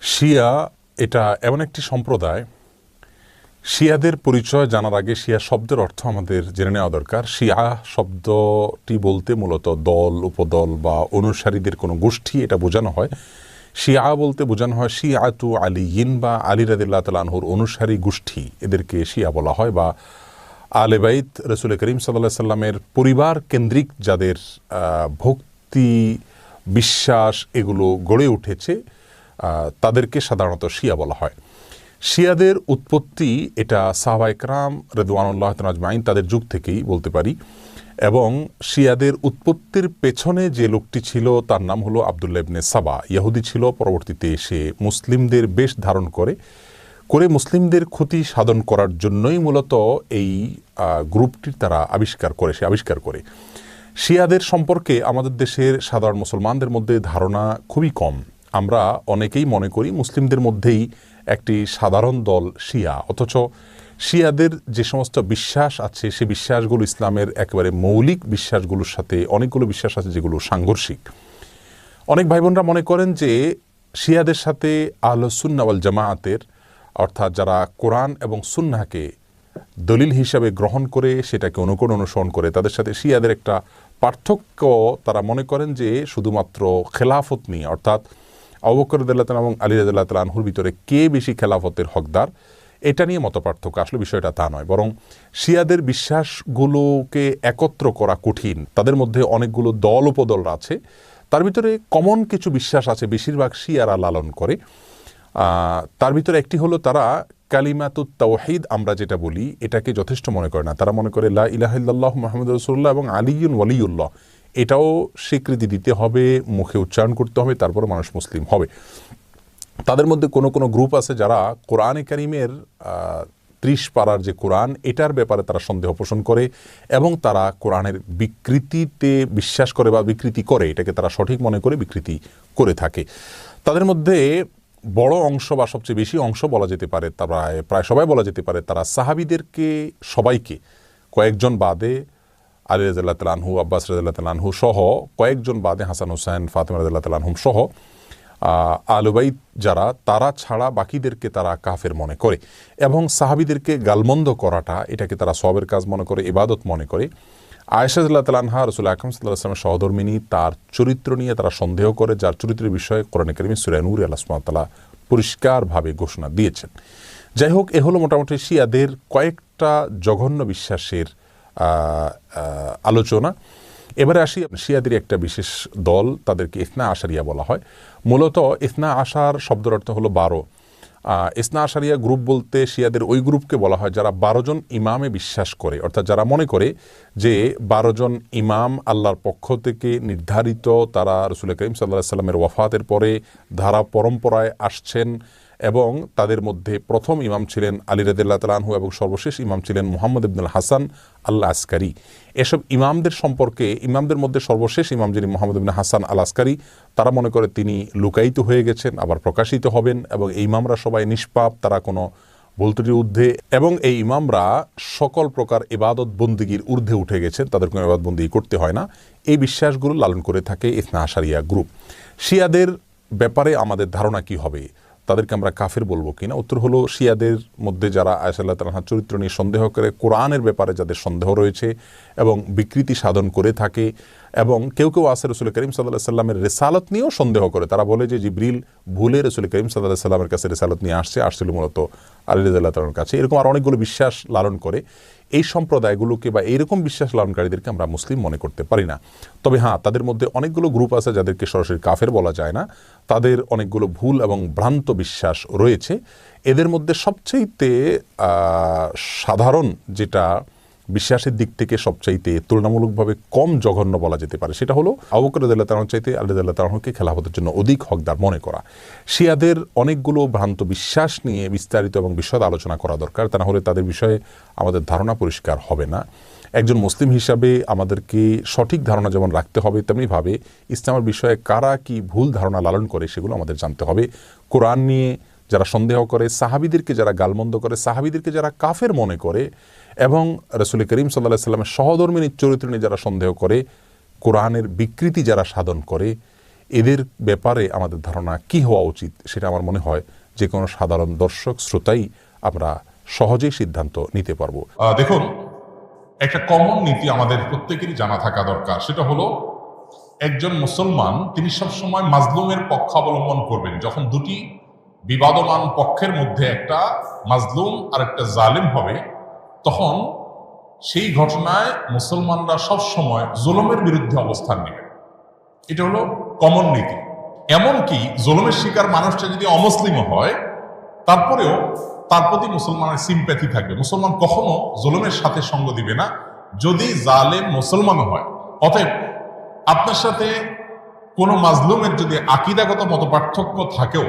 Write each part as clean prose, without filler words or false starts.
শিয়া এটা এমন একটি সম্প্রদায়। শিয়াদের পরিচয় জানার আগে শিয়া শব্দের অর্থ আমাদের জেনে নেওয়া দরকার। শিয়া শব্দটি বলতে মূলত দল, উপদল বা অনুসারীদের কোনো গোষ্ঠী এটা বোঝানো হয়। শিয়া বলতে বোঝানো হয় শিয়াতু আলিয়িন বা আলী রাদিয়াল্লাহু তাআলা আনহুর অনুসারী গোষ্ঠী, এদেরকে শিয়া বলা হয়। বা আলে বাইত রাসূল করিম সাল্লাল্লাহু আলাইহি সাল্লামের পরিবার কেন্দ্রিক যাদের ভক্তি, বিশ্বাস এগুলো গড়ে উঠেছে তাদেরকে সাধারণত শিয়া বলা হয়। শিয়াদের উৎপত্তি এটা সাহাবায়ে কেরাম রিদওয়ানুল্লাহ তাআলা আজমাইন তাদের যুগ থেকেই বলতে পারি। এবং শিয়াদের উৎপত্তির পেছনে যে লোকটি ছিল তার নাম হলো আবদুল্লাহ ইবনে সাবা। ইহুদি ছিল, পরবর্তীতে এসে মুসলিমদের বেশ ধারণ করে মুসলিমদের ক্ষতি সাধন করার জন্যই মূলত এই গ্রুপটির তারা আবিষ্কার করে। শিয়াদের সম্পর্কে আমাদের দেশের সাধারণ মুসলমানদের মধ্যে ধারণা খুবই কম। আমরা অনেকেই মনে করি মুসলিমদের মধ্যেই একটি সাধারণ দল শিয়া, অথচ শিয়াদের যে সমস্ত বিশ্বাস আছে সে বিশ্বাসগুলো ইসলামের একেবারে মৌলিক বিশ্বাসগুলোর সাথে অনেকগুলো বিশ্বাস আছে যেগুলো সাংঘর্ষিক। অনেক ভাই বোনরা মনে করেন যে শিয়াদের সাথে আহলুস সুন্নাহ ওয়াল জামাআতের, অর্থাৎ যারা কোরআন এবং সুন্নাহকে দলিল হিসাবে গ্রহণ করে সেটাকে অনুসরণ করে, তাদের সাথে শিয়াদের একটা পার্থক্য তারা মনে করেন যে শুধুমাত্র খেলাফত নিয়ে, অর্থাৎ আবু বকর রাদিয়াল্লাহু তাআলা এবং আলী রাদিয়াল্লাহু তাআলা আনহুর ভিতরে কে বেশি খেলাফতের হকদার এটা নিয়ে মত পার্থক্য। আসলে বিষয়টা তা নয়, বরং শিয়াদের বিশ্বাসগুলোকে একত্র করা কঠিন। তাদের মধ্যে অনেকগুলো দল উপদল আছে, তার ভিতরে কমন কিছু বিশ্বাস আছে বেশিরভাগ শিয়ারা লালন করে। তার ভিতরে একটি হলো তারা কালিমাতুত তাওহীদ আমরা যেটা বলি এটাকে যথেষ্ট মনে করে না। তারা মনে করে লা ইলাহা ইল্লাল্লাহু মুহাম্মাদুর রাসূলুল্লাহ এবং আলিয়ুন ওয়ালিউল্লাহ এটাও স্বীকৃতি দিতে হবে, মুখে উচ্চারণ করতে হবে, তারপরে মানুষ মুসলিম হবে। তাদের মধ্যে কোনো কোনো গ্রুপ আছে যারা কোরআনে কারিমের 30 পারার যে কোরআন এটার ব্যাপারে তারা সন্দেহ পোষণ করে এবং তারা কোরআনের বিকৃতিতে বিশ্বাস করে বা বিকৃতি করে, এটাকে তারা সঠিক মনে করে বিকৃতি করে থাকে। তাদের মধ্যে বড় অংশ বা সবচেয়ে বেশি অংশ বলা যেতে পারে, তারা প্রায় সবাই বলা যেতে পারে, তারা সাহাবীদেরকে সবাইকে, কয়েকজন বাদে আলী রাদিয়াল্লাহু তাআলা আনহু, আব্বাস রাদিয়াল্লাহু তাআলা আনহু সহ কয়েকজন বাদে, হাসান হোসেন, ফাতেমা রাদিয়াল্লাহু তাআলা আনহুম সহ আহলে বাইত যারা, তারা ছাড়া বাকিদেরকে তারা কাফের মনে করে এবং সাহাবীদেরকে গালমন্দ করাটা এটাকে তারা সওয়াবের কাজ মনে করে, ইবাদত মনে করে। আয়েশা রাদিয়াল্লাহু তাআলা আনহা রাসূল আকরাম সাল্লাল্লাহু আলাইহি ওয়াসাল্লামের সহধর্মিণী, তার চরিত্র নিয়ে তারা সন্দেহ করে, যার চরিত্রের বিষয়ে কোরআনে কারিমে সূরা নূরে আল্লাহ সুবহানাহু ওয়া তাআলা পরিষ্কারভাবে ঘোষণা দিয়েছেন। যাই হোক, এ হলো মোটামুটি শিয়াদের কয়েকটা জঘন্য বিশ্বাসের আলোচনা। এবারে আসি শিয়াদের একটা বিশেষ দল, তাদেরকে ইসনা আশারিয়া বলা হয়। মূলত ইসনা আশার শব্দের অর্থ হলো 12। ইসনা আশারিয়া গ্রুপ বলতে শিয়াদের ওই গ্রুপকে বলা হয় যারা 12 জন ইমামে বিশ্বাস করে, অর্থাৎ যারা মনে করে যে 12 জন ইমাম আল্লাহর পক্ষ থেকে নির্ধারিত, তারা রাসূল করিম সাল্লাল্লাহু আলাইহি সাল্লামের ওয়াফাতের পরে ধারা পরম্পরায় আসছেন এবং তাদের মধ্যে প্রথম ইমাম ছিলেন আলী রাদিয়াল্লাহু তাআলা আনহু এবং সর্বশেষ ইমাম ছিলেন মুহাম্মদ ইবনুল হাসান আল আসকারি। এসব ইমামদের সম্পর্কে, ইমামদের মধ্যে সর্বশেষ ইমাম যিনি মুহাম্মদ ইবনে হাসান আল আসকারি, তারা মনে করে তিনি লুকায়িত হয়ে গেছেন, আবার প্রকাশিত হবেন এবং এই ইমামরা সবাই নিষ্পাপ, তারা কোনো ভুল ত্রুটির ঊর্ধ্বে, এবং এই ইমামরা সকল প্রকার ইবাদত বন্দিগির ঊর্ধ্বে উঠে গেছেন, তাদের কোনো ইবাদত বন্দিগি করতে হয় না। এই বিশ্বাসগুলো লালন করে থাকে ইসনা আশারিয়া গ্রুপ। শিয়াদের ব্যাপারে আমাদের ধারণা কি হবে, তাদেরকে আমরা কাফের বলবো কিনা? উত্তর হলো, শিয়াদের মধ্যে যারা আয়েশা রাদিয়াল্লাহু তাআলা আনহার চরিত্র নিয়ে সন্দেহ করে, কোরআনের ব্যাপারে যাদের সন্দেহ রয়েছে এবং বিকৃতি সাধন করে থাকে, এবং কেউ কেউ আছে রাসূল করিম সাল্লাল্লাহু আলাইহি সাল্লামের রিসালাত নিয়েও সন্দেহ করে। তারা বলে যে জিবরিল ভুলে রাসূল করিম সাল্লাল্লাহু আলাইহি সাল্লামের কাছে রিসালাত নিয়ে আসছিল মূলত আলী রাদিয়াল্লাহু তাআলার কাছে। এরকম আর অনেকগুলো বিশ্বাস লালন করে। এই সম্প্রদায়গুলোকে বা এইরকম বিশ্বাস লালনকারীদেরকে আমরা মুসলিম মনে করতে পারি না। তবে হ্যাঁ, তাদের মধ্যে অনেকগুলো গ্রুপ আছে যাদেরকে সরাসরি কাফের বলা যায় না, তাদের অনেকগুলো ভুল এবং ভ্রান্ত বিশ্বাস রয়েছে। এদের মধ্যে সবচাইতে সাধারণ যেটা বিশ্বাসের দিক থেকে সবচাইতে তুলনামূলকভাবে কম জঘন্য বলা যেতে পারে সেটা হলো আবু বকর রাদিয়াল্লাহু তাআলা চাইতে আলী রাদিয়াল্লাহু তাআলাকে খেলাফতের জন্য অধিক হকদার মনে করা। শিয়াদের অনেকগুলো ভ্রান্ত বিশ্বাস নিয়ে বিস্তারিত এবং বিশদ আলোচনা করা দরকার, তা না হলে তাদের বিষয়ে আমাদের ধারণা পরিষ্কার হবে না। একজন মুসলিম হিসাবে আমাদেরকে সঠিক ধারণা যেমন রাখতে হবে, তেমনিভাবে ইসলামের বিষয়ে কারা কি ভুল ধারণা লালন করে সেগুলো আমাদের জানতে হবে। কোরআন নিয়ে যারা সন্দেহ করে, সাহাবীদেরকে যারা গালমন্দ করে, সাহাবীদেরকে যারা কাফের মনে করে এবং রাসূল করিম সাল্লাল্লাহু আলাইহি সাল্লামের সহধর্মিণীর চরিত্র নিয়ে যারা সন্দেহ করে, কোরআনের বিকৃতি যারা সাধন করে, এদের ব্যাপারে আমাদের ধারণা কি হওয়া উচিত, সেটা আমার মনে হয় যে কোনো সাধারণ দর্শক শ্রোতাই আমরা সহজেই সিদ্ধান্ত নিতে পারবো। দেখুন, একটা কমন নীতি আমাদের প্রত্যেকেরই জানা থাকা দরকার। সেটা হলো, একজন মুসলমান তিনি সবসময় মাজলুমের পক্ষ অবলম্বন করবেন। যখন দুটি বিবাদমান পক্ষের মধ্যে একটা মাজলুম আর একটা জালিম হবে, তখন সেই ঘটনায় মুসলমানরা সবসময় জুলুমের বিরুদ্ধে অবস্থান নেবেন। এটা হলো কমন নীতি। এমনকি জুলুমের শিকার মানুষটা যদি অমুসলিমও হয়, তারপরেও তার প্রতি মুসলমানের সিম্প্যাথি থাকবে। মুসলমান কখনো জুলুমের সাথে সঙ্গ দিবে না, যদি জালেম মুসলমানও হয়। অতএব আপনার সাথে কোনো মাজলুমের যদি আকীদাগত মতপার্থক্য থাকেও,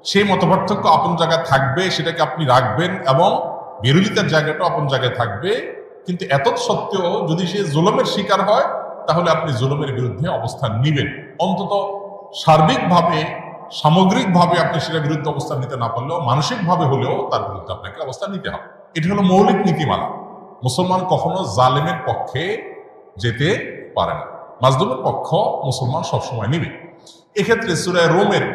সেই মতপার্থক্য আপন জায়গায় থাকবে, সেটাকে আপনি রাখবেন, এবং বিরোধিতার জায়গাটাও আপন জায়গায় থাকবে। কিন্তু এত সত্ত্বেও যদি সে জুলুমের শিকার হয়, তাহলে আপনি জুলুমের বিরুদ্ধে অবস্থান নিবেন। অন্তত সার্বিকভাবে, সামগ্রিকভাবে আপনি সেটার বিরুদ্ধে অবস্থান নিতে না পারলেও মানসিকভাবে হলেও তার বিরুদ্ধে আপনাকে অবস্থান নিতে হবে। এটি হলো মৌলিক নীতিমালা। মুসলমান কখনো জালেমের পক্ষে যেতে পারে না, মাজলুমের পক্ষ মুসলমান সবসময় নিবে। এক্ষেত্রে সূরা রোমের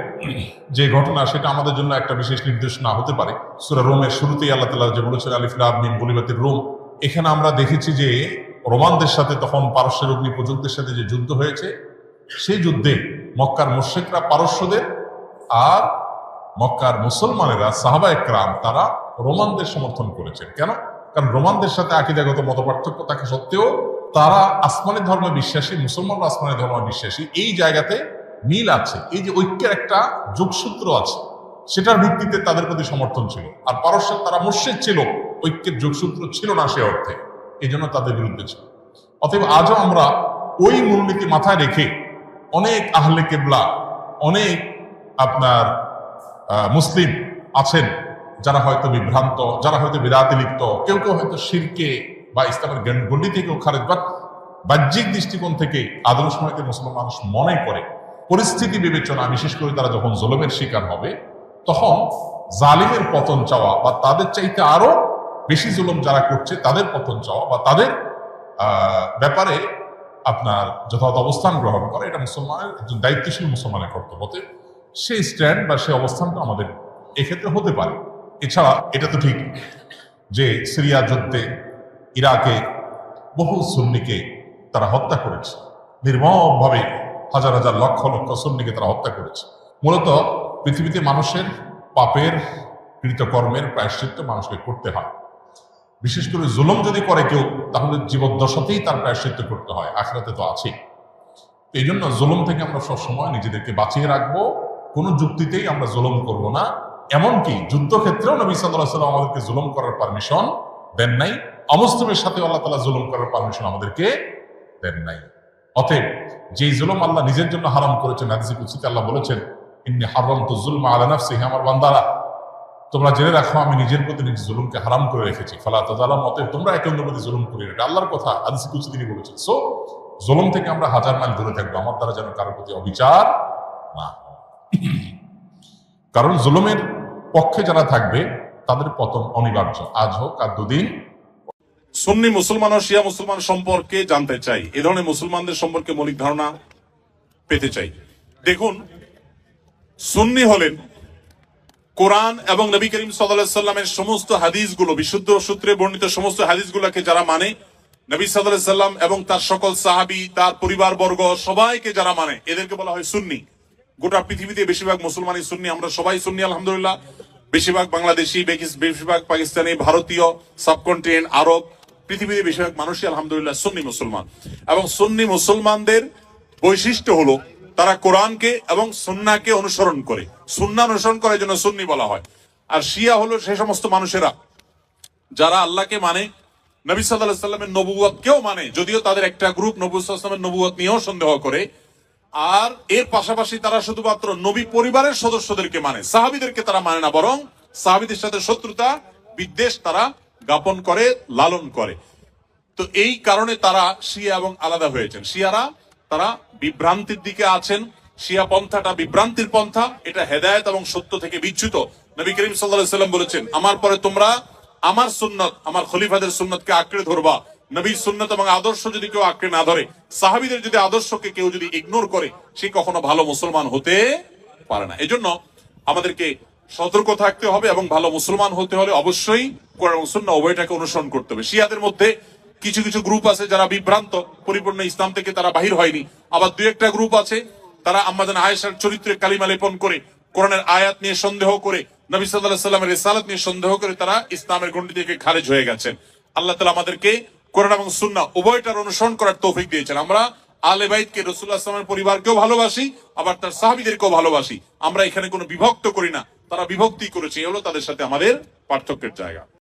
যে ঘটনা, সেটা আমাদের জন্য একটা বিশেষ নির্দেশনা হতে পারে। সূরা রোমের শুরুতেই আল্লাহ তাআলা যে বলেছেন আলিফ লাম মিম গুলিবাতির রোম, এখানে আমরা দেখেছি যে রোমানদের সাথে তখন পারস্যের অগ্নিপূজকদের সাথে যে যুদ্ধ হয়েছে, সেই যুদ্ধে মক্কার মুশরিকরা পারস্যদের আর মক্কার মুসলমানেরা সাহাবা একরাম তারা রোমানদের সমর্থন করেছেন। কেন? কারণ রোমানদের সাথে আকীদাগত মতপার্থক্য থাকা সত্ত্বেও তারা আসমানি ধর্মে বিশ্বাসী, মুসলমানরা আসমানি ধর্মে বিশ্বাসী। এই জায়গাতে মিল আছে, এই যে ঐক্যের একটা যোগসূত্র আছে, সেটার ভিত্তিতে তাদের প্রতি সমর্থন ছিল। আর পারস্যের তারা মুশরিক ছিল, ঐক্যের যোগসূত্র ছিল না সে অর্থে, এই জন্য তাদের বিরুদ্ধে ছিল। অতএব আজও আমরা ওই মূলনীতি মাথায় রেখে অনেক আহলে কেবলা, অনেক আপনার মুসলিম আছেন যারা হয়তো বিভ্রান্ত, যারা হয়তো বিদআতে লিপ্ত, কেউ কেউ হয়তো শিরকে বা ইসলামের গণ্ডি থেকেও খারেজ, বা বাহ্যিক দৃষ্টিকোণ থেকে আদর্শ সময়কে মুসলমান মানুষ মনে করে পরিস্থিতি বিবেচনা, বিশেষ করে তারা যখন জুলুমের শিকার হবে, তখন জালিমের পতন চাওয়া বা তাদের চাইতে আরো বেশি জুলুম যারা করছে তাদের পতন চাওয়া বা তাদের ব্যাপারে আপনার যথাযথ অবস্থান গ্রহণ করা, এটা মুসলমানের, একজন দায়িত্বশীল মুসলমানের কর্তব্য। সেই স্ট্যান্ড বা সেই অবস্থানটা আমাদের এক্ষেত্রে হতে পারে। এছাড়া এটা তো ঠিক যে সিরিয়া যুদ্ধে ইরাকে বহু সুন্নিকে তারা হত্যা করেছে, নির্মমভাবে হাজার হাজার লক্ষ লক্ষ সুন্নিকে তারা হত্যা করেছে। মূলত পৃথিবীতে মানুষের পাপের কৃতকর্মের প্রায়শ্চিত্ত মানুষকে করতে হয়। বিশেষ করে জুলুম যদি করে কেউ, তাহলে জীবদ্দশাতেই তার প্রায়শ্চিত্ত করতে হয়, আখিরাতে তো আছে। এই জন্য জুলুম থেকে আমরা সবসময় নিজেদেরকে বাঁচিয়ে রাখবো। কোনো যুক্তিতেই আমরা জুলুম করব না। এমনকি যুদ্ধক্ষেত্রেও নবী সাল্লাল্লাহু আলাইহি ওয়াসাল্লাম আমাদেরকে জুলুম করার পারমিশন দেন নাই। অমুসলিমের সাথে আল্লাহ তাআলা জুলুম করার পারমিশন আমাদেরকে দেন নাই। অতএব যেই জুলুম আল্লাহ নিজের জন্য হারাম করেছেন, হাদিসে কুদসিতে আল্লাহ বলেছেন, ইন্নী হারামতু যুলমা আলা নাফসি, হে আমার বান্দারা, তোমরা জেনে রাখো আমি নিজের প্রতি নিজের জুলুমকে হারাম করে রেখেছি। ফালা তাযালামু, অতএব তোমরা একে অন্যের প্রতি জুলুম করিও না। এটা আল্লাহর কথা, হাদিসে কুদসি তিনি বলেছেন। সো জুলুম থেকে আমরা হাজার মাইল দূরে থাকবো, আমার দ্বারা যেন কারোর প্রতি অবিচার না। কারণ জুলুমের পক্ষে যারা থাকবে তাদের পতন অনিবার্য, আজ হোক আর দুদিন। সুন্নি মুসলমান ও শিয়া মুসলমান সম্পর্কে জানতে চাই, এ ধরনের মুসলমানদের সম্পর্কে মৌলিক ধারণা পেতে চাই। দেখুন, সুন্নি হলেন কোরআন এবং নবী করিম সাল্লাল্লাহু আলাইহি সাল্লামের সমস্ত হাদিসগুলো, বিশুদ্ধ সূত্রে বর্ণিত সমস্ত হাদিসগুলোকে যারা মানে, নবী সাল্লাল্লাহু আলাইহি সাল্লাম এবং তার সকল সাহাবী, তার পরিবারবর্গ সবাইকে যারা মানে, এদেরকে বলা হয় সুন্নি। গোটা পৃথিবীতে বেশিরভাগ মুসলমানই সুন্নি, আমরা সবাই সুন্নি আলহামদুলিল্লাহ। বেশিরভাগ বাংলাদেশি, বেশিরভাগ পাকিস্তানি, ভারতীয়, সাবকন্টিনেন্ট, আরব, পৃথিবীতে বেশিরভাগ মানুষই আলহামদুলিল্লাহ সুন্নি মুসলমান। এবং সুন্নি মুসলমানদের বৈশিষ্ট্য হলো তারা কোরআনকে এবং সুন্নাহকে অনুসরণ করে, সুন্নাহ অনুসরণ করার জন্য সুন্নি বলা হয়। আর শিয়া হলো সেই সমস্ত মানুষেরা যারা আল্লাহকে মানে, নবী সাল্লাল্লাহু আলাইহি সাল্লামের নবুয়তকেও মানে, যদিও তাদের একটা গ্রুপ নবী সাল্লাল্লাহু আলাইহি ওয়াসাল্লামের নবুয়ত নিয়েও সন্দেহ করে। আর এর পাশাপাশি তারা শুধুমাত্র নবী পরিবারের সদস্যদেরকে মানে, সাহাবীদেরকে তারা মানে না, বরং সাহাবীদের সাথে শত্রুতা বিদ্বেষ তারা জ্ঞাপন করে, লালন করে। তো এই কারণে তারা শিয়া এবং আলাদা হয়েছেন। শিয়ারা তারা বিভ্রান্তির দিকে আছেন, শিয়া পন্থাটা বিভ্রান্তির পন্থা, এটা হেদায়েত এবং সত্য থেকে বিচ্যুত। নবী করিম সাল্লাল্লাহু আলাইহি সাল্লাম বলেছেন, আমার পরে তোমরা আমার সুন্নত, আমার খলিফাদের সুন্নতকে আঁকড়ে ধরবা, নবীর সুন্নাত এবং আদর্শ যদি কেউ আঁকড়ে না ধরে, সাহাবীদের যদি আদর্শকে কেউ যদি ইগনোর করে, সে কখনো ভালো মুসলমান হতে পারে না। এজন্য আমাদেরকে সতর্ক থাকতে হবে এবং ভালো মুসলমান হতে হলে অবশ্যই কোরআন এবং সুন্নাহ উভয়টাকে অনুসরণ করতে হবে। শিয়াদের মধ্যে কিছু কিছু গ্রুপ আছে যারা বিভ্রান্ত, পরিপূর্ণ ইসলাম থেকে তারা বাহির হয়নি। আবার দুই একটা গ্রুপ আছে তারা আম্মাজান আয়েশার চরিত্রে কালিমা লেপন করে, কোরআনের আয়াত নিয়ে সন্দেহ করে, নবী সাল্লাল্লাহু আলাইহি ওয়াসাল্লামের রিসালাত নিয়ে সন্দেহ করে তারা ইসলামের গণ্ডি থেকে খারিজ হয়ে গেছেন। আল্লাহ তাআলা আমাদেরকে কোরআন এবং সুন্নাহ উভয়টার অনুসরণ করার তৌফিক দিয়েছেন। আমরা আলে বাইতকে, রাসূলুল্লাহ সাল্লাল্লাহু আলাইহি ওয়াসাল্লামের পরিবারকেও ভালোবাসি, আবার তার সাহাবীদেরকেও ভালোবাসি। আমরা এখানে কোনো বিভক্ত করি না, তারা বিভক্তি করেছে, এই হলো তাদের সাথে আমাদের পার্থক্যের জায়গা।